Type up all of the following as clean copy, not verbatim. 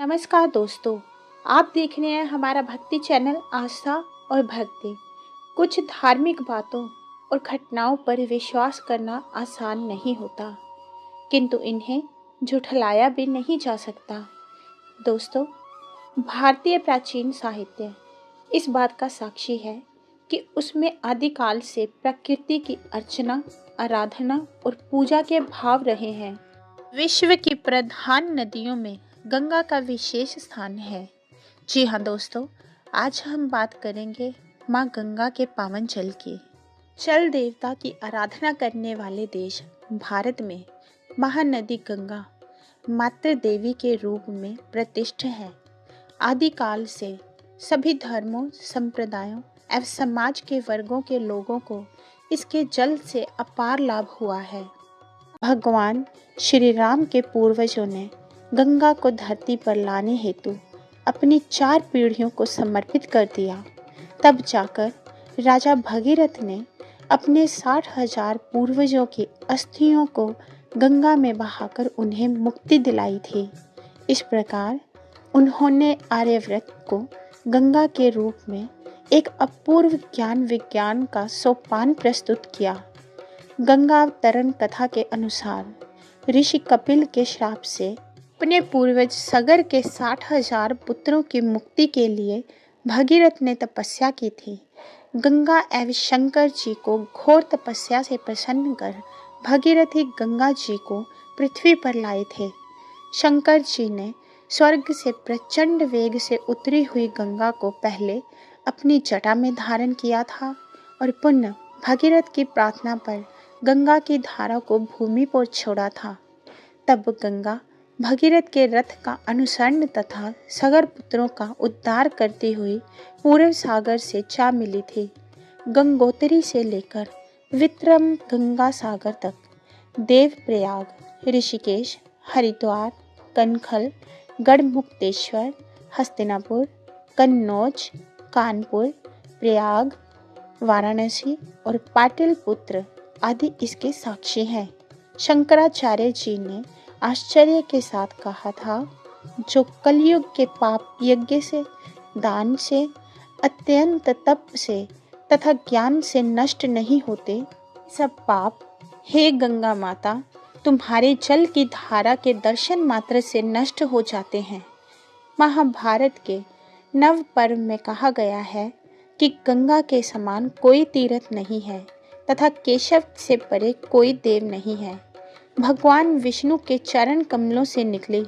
नमस्कार दोस्तों, आप देख रहे हैं हमारा भक्ति चैनल आस्था और भक्ति। कुछ धार्मिक बातों और घटनाओं पर विश्वास करना आसान नहीं होता, किंतु इन्हें झुठलाया भी नहीं जा सकता। दोस्तों, भारतीय प्राचीन साहित्य इस बात का साक्षी है कि उसमें आदिकाल से प्रकृति की अर्चना, आराधना और पूजा के भाव रहे हैं। विश्व की प्रधान नदियों में गंगा का विशेष स्थान है। जी हाँ दोस्तों, आज हम बात करेंगे माँ गंगा के पावन जल की। जल देवता की आराधना करने वाले देश भारत में महानदी गंगा मातृ देवी के रूप में प्रतिष्ठित है। आदिकाल से सभी धर्मों, संप्रदायों एवं समाज के वर्गों के लोगों को इसके जल से अपार लाभ हुआ है। भगवान श्री राम के पूर्वजों ने गंगा को धरती पर लाने हेतु अपनी 4 पीढ़ियों को समर्पित कर दिया। तब जाकर राजा भगीरथ ने अपने 60,000 पूर्वजों की अस्थियों को गंगा में बहाकर उन्हें मुक्ति दिलाई थी। इस प्रकार उन्होंने आर्यव्रत को गंगा के रूप में एक अपूर्व ज्ञान विज्ञान का सोपान प्रस्तुत किया। गंगावतरण कथा के अनुसार ऋषि कपिल के श्राप से अपने पूर्वज सगर के 60,000 पुत्रों की मुक्ति के लिए भगीरथ ने तपस्या की थी। गंगा एवं शंकर जी को घोर तपस्या से प्रसन्न कर भगीरथ ही गंगा जी को पृथ्वी पर लाए थे। शंकर जी ने स्वर्ग से प्रचंड वेग से उतरी हुई गंगा को पहले अपनी जटा में धारण किया था और पुनः भगीरथ की प्रार्थना पर गंगा की धारा को भूमि पर छोड़ा था। तब गंगा भगीरथ के रथ का अनुसरण तथा सगर पुत्रों का उद्धार करती हुई पूर्व सागर से जा मिली थी। गंगोत्री से लेकर विक्रम गंगा सागर तक देवप्रयाग, ऋषिकेश, हरिद्वार, कनखल, गढ़मुक्तेश्वर, हस्तिनापुर, कन्नौज, कानपुर, प्रयाग, वाराणसी और पाटलिपुत्र आदि इसके साक्षी हैं। शंकराचार्य जी ने आश्चर्य के साथ कहा था, जो कलयुग के पाप यज्ञ से, दान से, अत्यंत तप से तथा ज्ञान से नष्ट नहीं होते, सब पाप हे गंगा माता तुम्हारे जल की धारा के दर्शन मात्र से नष्ट हो जाते हैं। महाभारत के नव पर्व में कहा गया है कि गंगा के समान कोई तीर्थ नहीं है तथा केशव से परे कोई देव नहीं है। भगवान विष्णु के चरण कमलों से निकले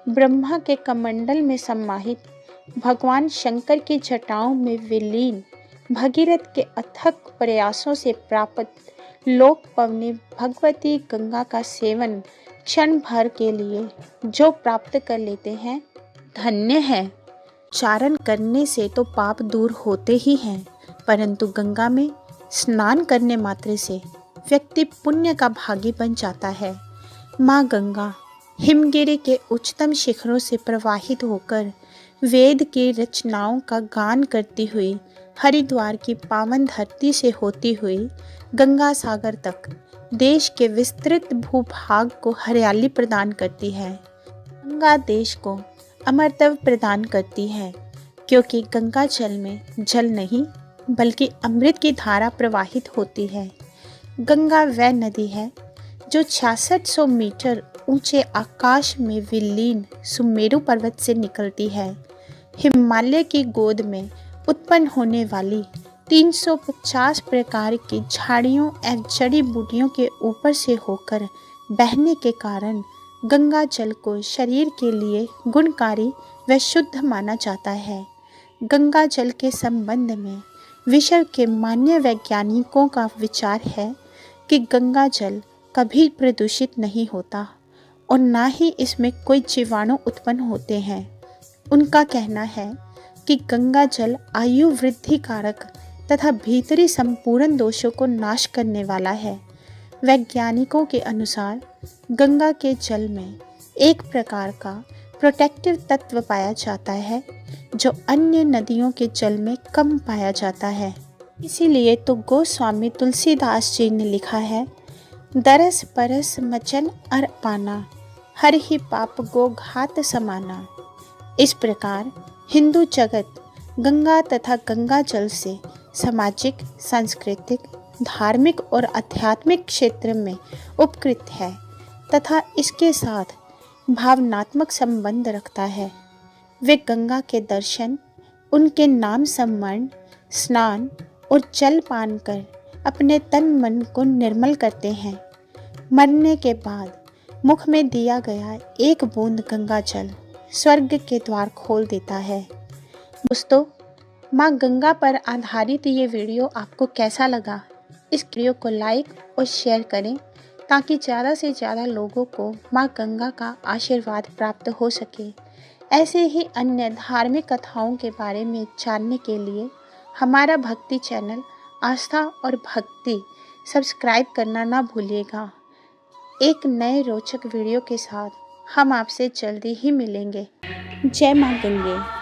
ब्रह्मा के कमंडल में सम्माहित, भगवान शंकर की जटाओं में विलीन, भगीरथ के अथक प्रयासों से प्राप्त लोक पवनी भगवती गंगा का सेवन क्षण भर के लिए जो प्राप्त कर लेते हैं, धन्य है। चारण करने से तो पाप दूर होते ही हैं, परंतु गंगा में स्नान करने मात्र से व्यक्ति पुण्य का भागी बन जाता है। माँ गंगा हिमगिरी के उच्चतम शिखरों से प्रवाहित होकर वेद की रचनाओं का गान करती हुई हरिद्वार की पावन धरती से होती हुई गंगा सागर तक देश के विस्तृत भूभाग को हरियाली प्रदान करती है। गंगा देश को अमरत्व प्रदान करती है, क्योंकि गंगा जल में जल नहीं बल्कि अमृत की धारा प्रवाहित होती है। गंगा वह नदी है जो 6600 मीटर ऊंचे आकाश में विलीन सुमेरु पर्वत से निकलती है। हिमालय की गोद में उत्पन्न होने वाली 350 प्रकार की झाड़ियों एवं जड़ी बूटियों के ऊपर से होकर बहने के कारण गंगा जल को शरीर के लिए गुणकारी व शुद्ध माना जाता है। गंगा जल के संबंध में विश्व के मान्य वैज्ञानिकों का विचार है कि गंगा जल कभी प्रदूषित नहीं होता और ना ही इसमें कोई जीवाणु उत्पन्न होते हैं। उनका कहना है कि गंगा जल आयु वृद्धि कारक तथा भीतरी संपूर्ण दोषों को नाश करने वाला है। वैज्ञानिकों के अनुसार गंगा के जल में एक प्रकार का प्रोटेक्टिव तत्व पाया जाता है जो अन्य नदियों के जल में कम पाया जाता है। इसीलिए तो गोस्वामी तुलसीदास जी ने लिखा है, दरस परस मचन अर पाना, हर ही पाप गो घात समाना। इस प्रकार हिंदू जगत गंगा तथा गंगा जल से सामाजिक, सांस्कृतिक, धार्मिक और आध्यात्मिक क्षेत्र में उपकृत है तथा इसके साथ भावनात्मक संबंध रखता है। वे गंगा के दर्शन, उनके नाम स्मरण, स्नान और जल पान कर अपने तन मन को निर्मल करते हैं। मरने के बाद मुख में दिया गया एक बूंद गंगा जल स्वर्ग के द्वार खोल देता है। दोस्तों, माँ गंगा पर आधारित ये वीडियो आपको कैसा लगा? इस वीडियो को लाइक और शेयर करें ताकि ज़्यादा से ज़्यादा लोगों को माँ गंगा का आशीर्वाद प्राप्त हो सके। ऐसे ही अन्य धार्मिक कथाओं के बारे में जानने के लिए हमारा भक्ति चैनल आस्था और भक्ति सब्सक्राइब करना ना भूलिएगा। एक नए रोचक वीडियो के साथ हम आपसे जल्दी ही मिलेंगे। जय माँ गंगे।